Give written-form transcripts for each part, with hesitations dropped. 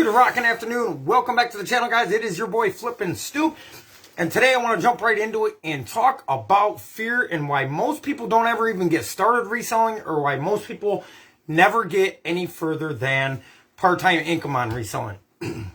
Good rockin' afternoon. Welcome back to the channel, guys. It is your boy FlippinStoop. And today I want to jump right into it and talk about fear and why most people don't ever even get started reselling, or why most people never get any further than part-time income on reselling. And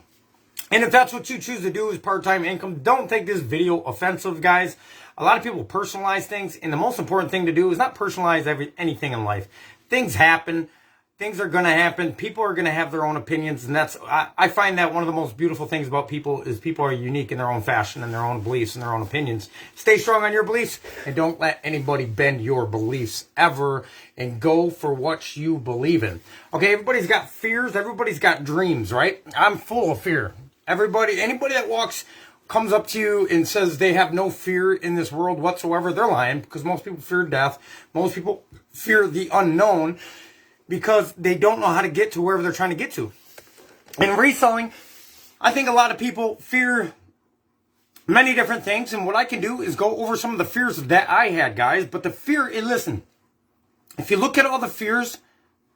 if that's what you choose to do is part-time income, don't take this video offensive, guys. A lot of people personalize things, and the most important thing to do is not personalize anything in life. Things happen. Things are going to happen. People are going to have their own opinions, and I find that one of the most beautiful things about people is people are unique in their own fashion and their own beliefs and their own opinions. Stay strong on your beliefs, and don't let anybody bend your beliefs ever, and go for what you believe in. Okay, everybody's got fears. Everybody's got dreams, right? I'm full of fear. Anybody that comes up to you and says they have no fear in this world whatsoever, they're lying, because most people fear death. Most people fear the unknown, because they don't know how to get to wherever they're trying to get to. In reselling, I think a lot of people fear many different things, and what I can do is go over some of the fears that I had, guys. But the fear, listen, if you look at all the fears,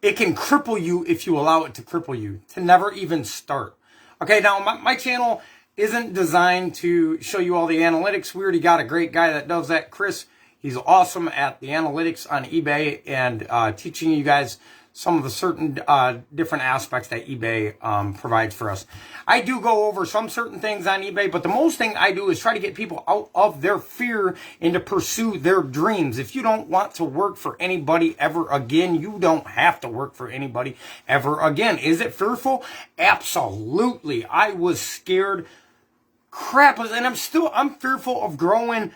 it can cripple you if you allow it to cripple you, to never even start. Okay, now my channel isn't designed to show you all the analytics. We already got a great guy that does that, Chris. He's awesome at the analytics on eBay and teaching you guys some of the certain different aspects that eBay provides for us. I do go over some certain things on eBay, but the most thing I do is try to get people out of their fear and to pursue their dreams. If you don't want to work for anybody ever again, you don't have to work for anybody ever again. Is it fearful? Absolutely. I was scared crap, and I'm fearful of growing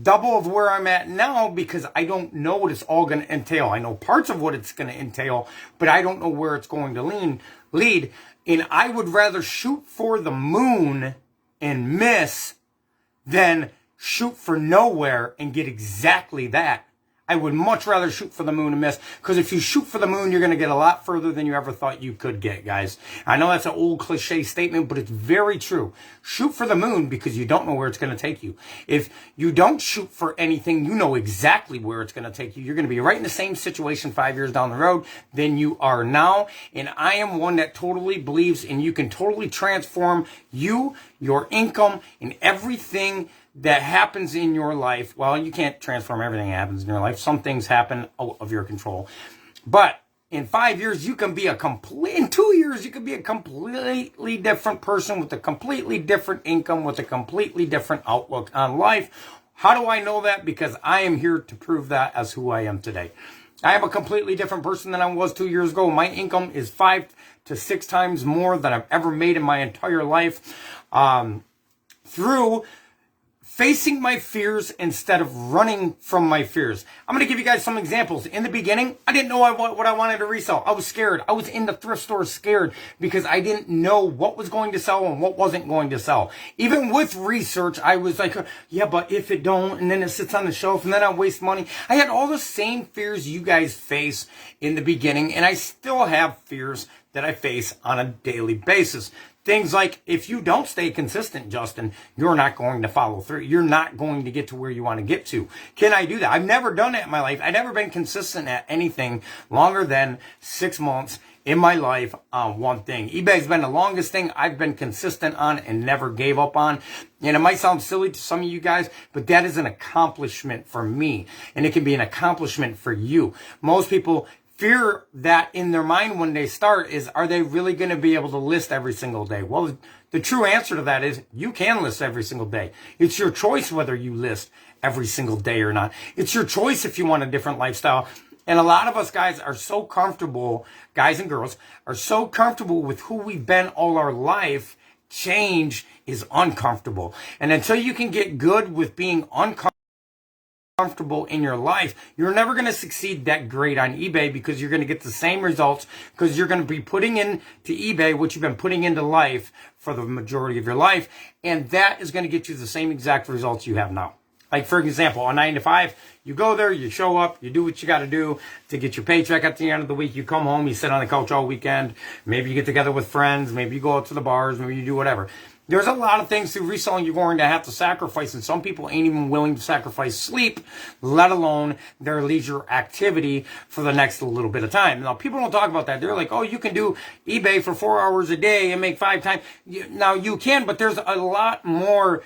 double of where I'm at now, because I don't know what it's all going to entail. I know parts of what it's going to entail, but I don't know where it's going to lead. And I would rather shoot for the moon and miss than shoot for nowhere and get exactly that. I would much rather shoot for the moon and miss, because if you shoot for the moon, you're going to get a lot further than you ever thought you could get, guys. I know that's an old cliche statement, but it's very true. Shoot for the moon, because you don't know where it's going to take you. If you don't shoot for anything, you know exactly where it's going to take you. You're going to be right in the same situation 5 years down the road than you are now. And I am one that totally believes in you can totally transform you, your income, and everything that happens in your life. Well, you can't transform everything that happens in your life. Some things happen out of your control. But in 5 years, in 2 years, you can be a completely different person with a completely different income, with a completely different outlook on life. How do I know that? Because I am here to prove that as who I am today. I am a completely different person than I was 2 years ago. My income is 5 to 6 times more than I've ever made in my entire life. Through facing my fears instead of running from my fears. I'm going to give you guys some examples. In the beginning, I didn't know what I wanted to resell. I was scared. I was in the thrift store scared because I didn't know what was going to sell and what wasn't going to sell. Even with research, I was like, yeah, but if it don't, and then it sits on the shelf, and then I waste money. I had all the same fears you guys face in the beginning, and I still have fears that I face on a daily basis. Things like, if you don't stay consistent, Justin, you're not going to follow through. You're not going to get to where you want to get to. Can I do that? I've never done that in my life. I've never been consistent at anything longer than 6 months in my life on one thing. eBay's been the longest thing I've been consistent on and never gave up on. And it might sound silly to some of you guys, but that is an accomplishment for me. And it can be an accomplishment for you. Most people fear that in their mind when they start is, are they really going to be able to list every single day? Well, the true answer to that is you can list every single day. It's your choice whether you list every single day or not. It's your choice if you want a different lifestyle. And a lot of us guys are so comfortable, guys and girls, are so comfortable with who we've been all our life. Change is uncomfortable. And until you can get good with being uncomfortable in your life, you're never going to succeed that great on eBay, because you're going to get the same results, because you're going to be putting into eBay what you've been putting into life for the majority of your life, and that is going to get you the same exact results you have now. Like, for example, a 9 to 5, you go there, you show up, you do what you got to do to get your paycheck at the end of the week. You come home, you sit on the couch all weekend. Maybe you get together with friends. Maybe you go out to the bars. Maybe you do whatever. There's a lot of things through reselling you're going to have to sacrifice, and some people ain't even willing to sacrifice sleep, let alone their leisure activity for the next little bit of time. Now, people don't talk about that. They're like, oh, you can do eBay for 4 hours a day and make 5 times. Now, you can, but there's a lot more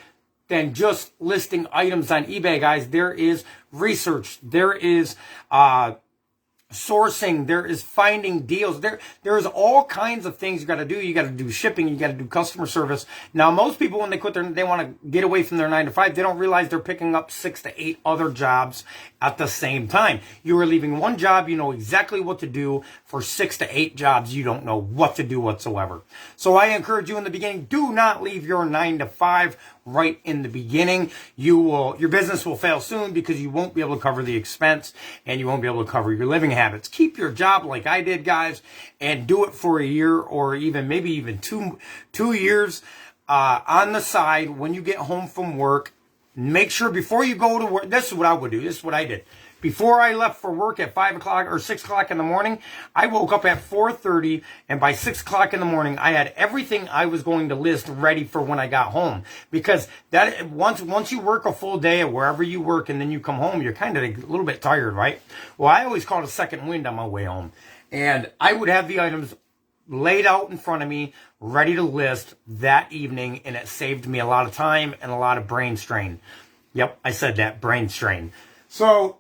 than just listing items on eBay, guys. There is research. There is sourcing. There is finding deals. There's all kinds of things you got to do. You got to do shipping. You got to do customer service. Now, most people, when they quit they want to get away from their 9 to 5. They don't realize they're picking up 6 to 8 other jobs at the same time. You are leaving one job. You know exactly what to do. For 6 to 8 jobs, you don't know what to do whatsoever. So I encourage you in the beginning, do not leave your 9 to 5 right in the beginning. Your business will fail soon because you won't be able to cover the expense and you won't be able to cover your living habits. Keep your job like I did, guys, and do it for a year or maybe even two years on the side when you get home from work. Make sure before you go to work, this is what I would do. This is what I did. Before I left for work at 5 o'clock or 6 o'clock in the morning, I woke up at 4:30, and by 6 o'clock in the morning, I had everything I was going to list ready for when I got home. Because that once you work a full day at wherever you work and then you come home, you're kind of a little bit tired, right? Well, I always call it a second wind on my way home. And I would have the items laid out in front of me, ready to list that evening, and it saved me a lot of time and a lot of brain strain. Yep, I said that, brain strain. So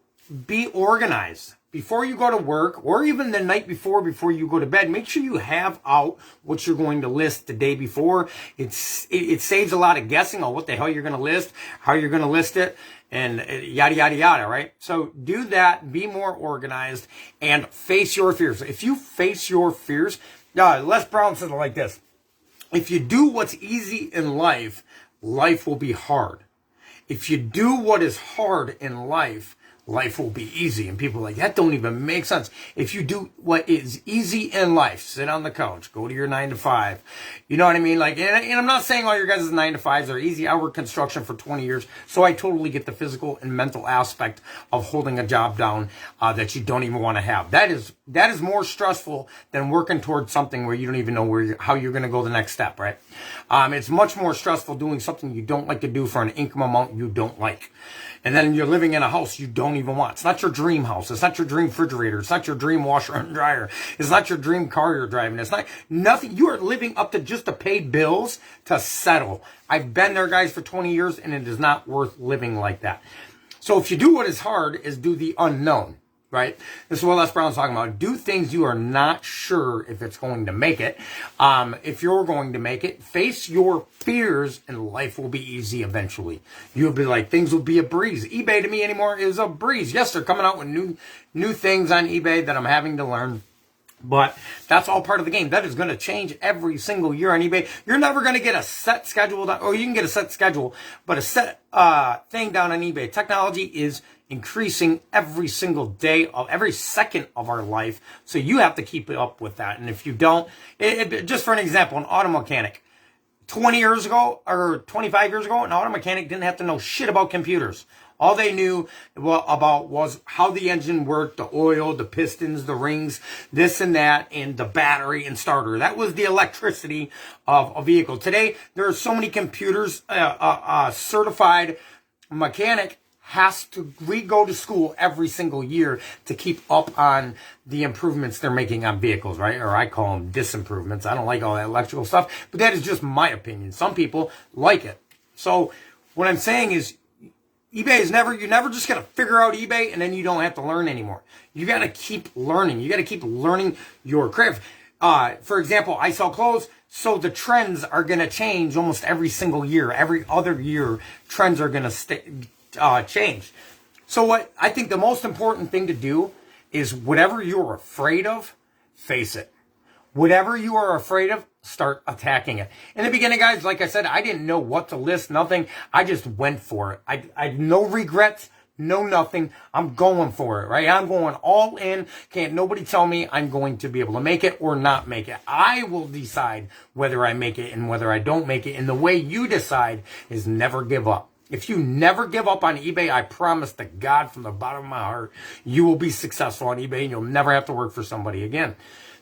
be organized. Before you go to work, or even the night before you go to bed, make sure you have out what you're going to list the day before. It saves a lot of guessing on what the hell you're going to list, how you're going to list it, and yada, yada, yada, right? So do that, be more organized, and face your fears. If you face your fears, Les Brown said it like this: if you do what's easy in life, life will be hard. If you do what is hard in life, life will be easy. And people are like, that don't even make sense. If you do what is easy in life, sit on the couch, go to your 9 to 5. You know what I mean? Like, and I'm not saying all your guys' 9 to 5s are easy. I worked construction for 20 years, so I totally get the physical and mental aspect of holding a job down that you don't even want to have. That is more stressful than working towards something where you don't even know how you're going to go the next step, right? It's much more stressful doing something you don't like to do for an income amount you don't like. And then you're living in a house you don't even want. It's not your dream house. It's not your dream refrigerator. It's not your dream washer and dryer. It's not your dream car you're driving. It's not nothing. You are living up to just to pay bills to settle. I've been there, guys, for 20 years, and it is not worth living like that. So if you do what is hard, is do the unknown. Right? This is what Les Brown's talking about. Do things you are not sure if it's going to make it. If you're going to make it, face your fears and life will be easy eventually. You'll be like, things will be a breeze. eBay to me anymore is a breeze. Yes, they're coming out with new things on eBay that I'm having to learn. But that's all part of the game. That is going to change every single year on eBay. You're never going to get a set schedule, or you can get a set schedule, but a set thing down on eBay. Technology is increasing every single day of every second of our life. So you have to keep up with that. And if you don't, just for an example, an auto mechanic, 20 years ago or 25 years ago, an auto mechanic didn't have to know shit about computers. All they knew about was how the engine worked, the oil, the pistons, the rings, this and that, and the battery and starter. That was the electricity of a vehicle. Today, there are so many computers. Certified mechanic has to go to school every single year to keep up on the improvements they're making on vehicles, right? Or I call them disimprovements. I don't like all that electrical stuff, but that is just my opinion. Some people like it. So what I'm saying is, eBay is you're never just going to figure out eBay and then you don't have to learn anymore. You got to keep learning. You got to keep learning your craft. For example, I sell clothes, so the trends are going to change almost every single year. Every other year, trends are going to change. So what I think the most important thing to do is whatever you're afraid of, face it. Whatever you are afraid of, start attacking it. In the beginning, guys, like I said, I didn't know what to list, nothing. I just went for it. I had no regrets, no nothing. I'm going for it, right? I'm going all in. Can't nobody tell me I'm going to be able to make it or not make it. I will decide whether I make it and whether I don't make it. And the way you decide is never give up. If you never give up on eBay, I promise to God from the bottom of my heart, you will be successful on eBay and you'll never have to work for somebody again.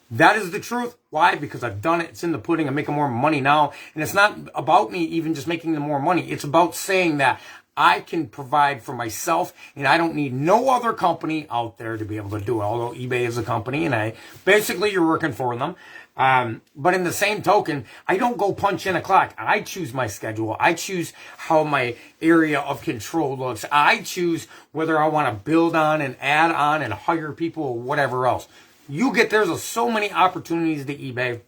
That is the truth. Why? Because I've done it. It's in the pudding. I'm making more money now. And it's not about me even just making the more money. It's about saying that I can provide for myself and I don't need no other company out there to be able to do it. Although eBay is a company and basically you're working for them. But in the same token, I don't go punch in a clock. I choose my schedule. I choose how my area of control looks. I choose whether I want to build on and add on and hire people or whatever else. There's so many opportunities to eBay.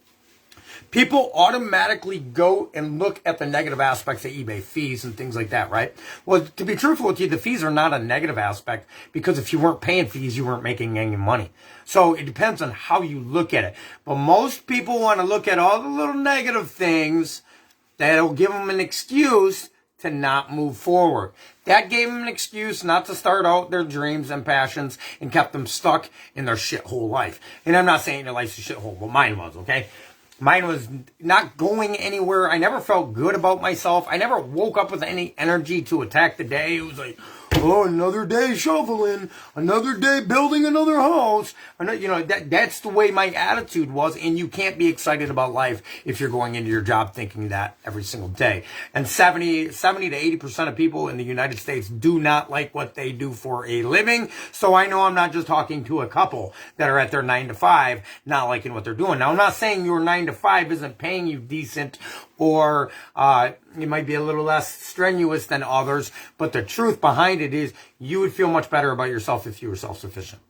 People automatically go and look at the negative aspects of eBay, fees and things like that, right? Well, to be truthful with you, the fees are not a negative aspect because if you weren't paying fees, you weren't making any money. So it depends on how you look at it. But most people want to look at all the little negative things that'll give them an excuse to not move forward. That gave them an excuse not to start out their dreams and passions and kept them stuck in their shithole life. And I'm not saying their life's a shithole, but mine was, okay? Mine was not going anywhere. I never felt good about myself. I never woke up with any energy to attack the day. It was like, oh, another day shoveling, another day building another house. That's the way my attitude was. And you can't be excited about life if you're going into your job thinking that every single day. And 70 to 80% of people in the United States do not like what they do for a living. So I know I'm not just talking to a couple that are at their 9 to 5, not liking what they're doing. Now, I'm not saying your 9 to 5 isn't paying you decent or it might be a little less strenuous than others, but the truth behind it is you would feel much better about yourself if you were self-sufficient.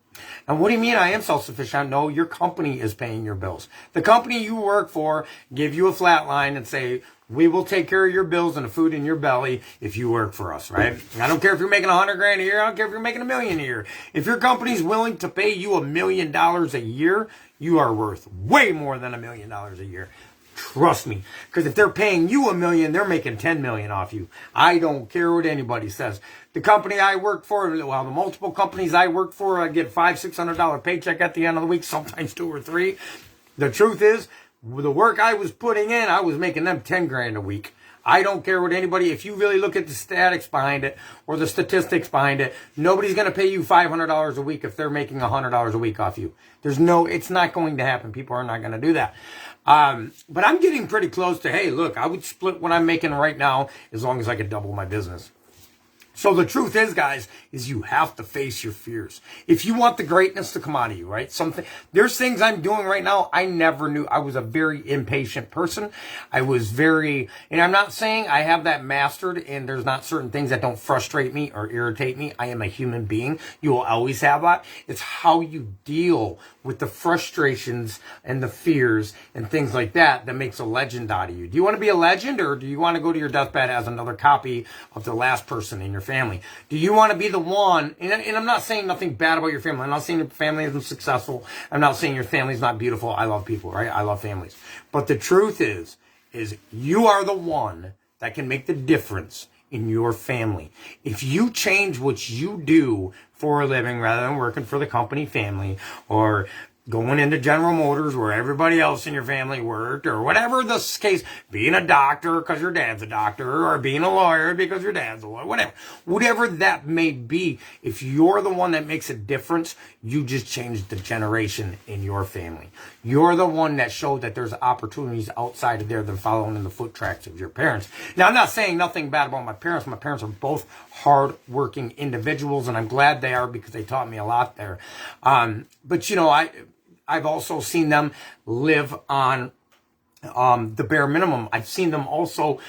And what do you mean I am self-sufficient? No, your company is paying your bills. The company you work for give you a flat line and say, we will take care of your bills and the food in your belly if you work for us, right? I don't care if you're making $100,000 a year. I don't care if you're making $1 million a year. If your company's willing to pay you $1 million a year, you are worth way more than $1 million a year. Trust me, because if they're paying you $1 million, they're making $10 million off you. I don't care what anybody says. The company I work for, well, the multiple companies I work for, I get $500-$600 paycheck at the end of the week, sometimes 2 or 3. The truth is, the work I was putting in, I was making them $10,000 a week. I don't care what anybody, if you really look at the statistics behind it or the statistics behind it, nobody's going to pay you $500 a week if they're making $100 a week off you. It's not going to happen. People are not going to do that. But I'm getting pretty close to, hey, look, I would split what I'm making right now as long as I could double my business. So the truth is, guys, is you have to face your fears. If you want the greatness to come out of you, right? There's things I'm doing right now I never knew. I was a very impatient person. And I'm not saying I have that mastered and there's not certain things that don't frustrate me or irritate me. I am a human being. You will always have that. It's how you deal with the frustrations and the fears and things like that makes a legend out of you. Do you want to be a legend or do you want to go to your deathbed as another copy of the last person in your family? Do you want to be the one, and I'm not saying nothing bad about your family. I'm not saying your family isn't successful. I'm not saying your family's not beautiful. I love people, right? I love families. But the truth is you are the one that can make the difference in your family. If you change what you do for a living rather than working for the company family or going into General Motors where everybody else in your family worked or whatever the case, being a doctor because your dad's a doctor or being a lawyer because your dad's a lawyer, whatever that may be, if you're the one that makes a difference, you just changed the generation in your family. You're the one that showed that there's opportunities outside of there than following in the foot tracks of your parents. Now, I'm not saying nothing bad about my parents. My parents are both hard-working individuals, and I'm glad they are because they taught me a lot there. But, I've also seen them live on the bare minimum. I've seen them also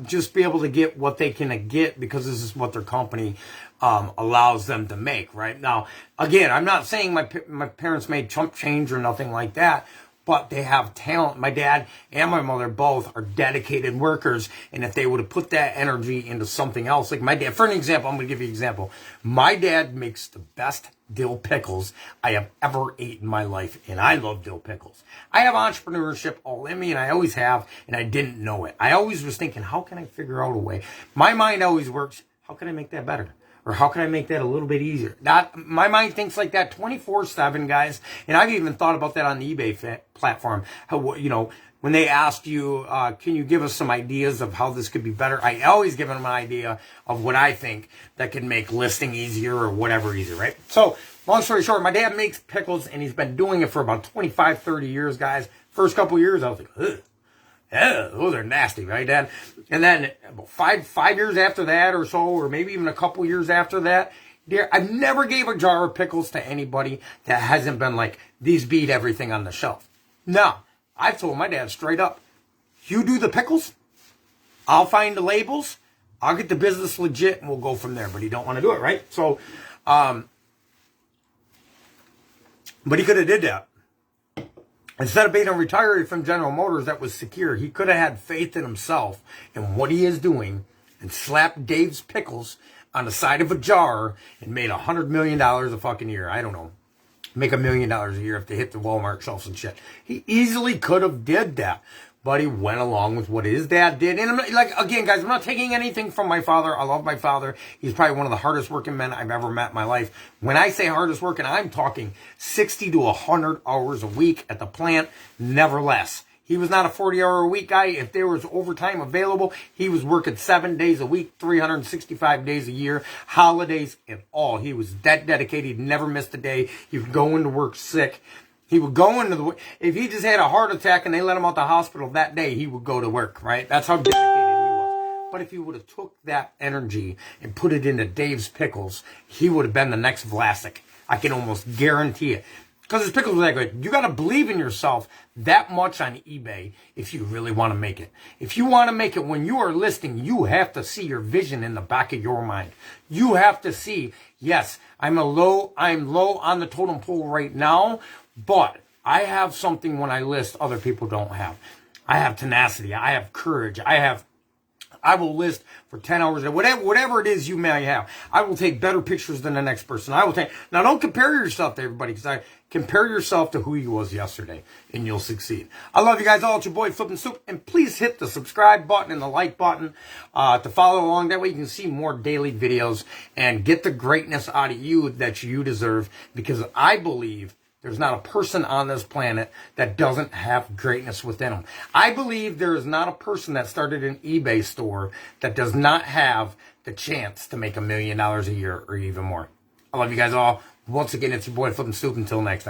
just be able to get what they can get because this is what their company allows them to make, right? Now, again, I'm not saying my parents made chump change or nothing like that, but they have talent. My dad and my mother both are dedicated workers, and if they would have put that energy into something else, like my dad, for an example, I'm going to give you an example. My dad makes the best dill pickles I have ever ate in my life, and I love dill pickles. I have entrepreneurship all in me, and I always have, and I didn't know it. I always was thinking, how can I figure out a way? My mind always works, how can I make that better? Or how can I make that a little bit easier? My mind thinks like that 24/7, guys. And I've even thought about that on the eBay platform. How, when they asked you, can you give us some ideas of how this could be better? I always give them an idea of what I think that could make listing easier or whatever easier, right? So, long story short, my dad makes pickles, and he's been doing it for about 25, 30 years, guys. First couple years, I was like, ugh. Yeah, those are nasty, right, Dad? And then about five years after that or so, or maybe even a couple years after that, dear, I've never gave a jar of pickles to anybody that hasn't been like, these beat everything on the shelf. No, I've told my dad straight up, you do the pickles, I'll find the labels, I'll get the business legit, and we'll go from there. But he don't want to do it, right? So, but he could have did that. Instead of being a retiree from General Motors that was secure, he could have had faith in himself and what he is doing and slapped Dave's pickles on the side of a jar and made $100 million a fucking year. I don't know. Make $1 million a year if they hit the Walmart shelves and shit. He easily could have did that. But he went along with what his dad did. And I'm not, like, again, guys, I'm not taking anything from my father. I love my father. He's probably one of the hardest working men I've ever met in my life. When I say hardest working, I'm talking 60 to 100 hours a week at the plant, never less. He was not a 40-hour-a-week guy. If there was overtime available, he was working 7 days a week, 365 days a year, holidays and all. He was that dedicated. He never missed a day. He would go into work sick. He would go into the, if he just had a heart attack and they let him out the hospital that day, he would go to work, right? That's how dedicated he was. But if he would have took that energy and put it into Dave's pickles, he would have been the next Vlasic. I can almost guarantee it. Because his pickles were that good. You got to believe in yourself that much on eBay if you really want to make it. If you want to make it when you are listing, you have to see your vision in the back of your mind. You have to see, yes, I'm low on the totem pole right now, but I have something when I list other people don't have. I have tenacity. I have courage. I will list for 10 hours, whatever it is you may have. I will take better pictures than the next person. Now don't compare yourself to everybody, because compare yourself to who you was yesterday and you'll succeed. I love you guys all. It's your boy FlippinStoop, and please hit the subscribe button and the like button to follow along. That way you can see more daily videos and get the greatness out of you that you deserve, because I believe there's not a person on this planet that doesn't have greatness within them. I believe there is not a person that started an eBay store that does not have the chance to make $1 million a year or even more. I love you guys all. Once again, it's your boy FlippinStoop. Until next time.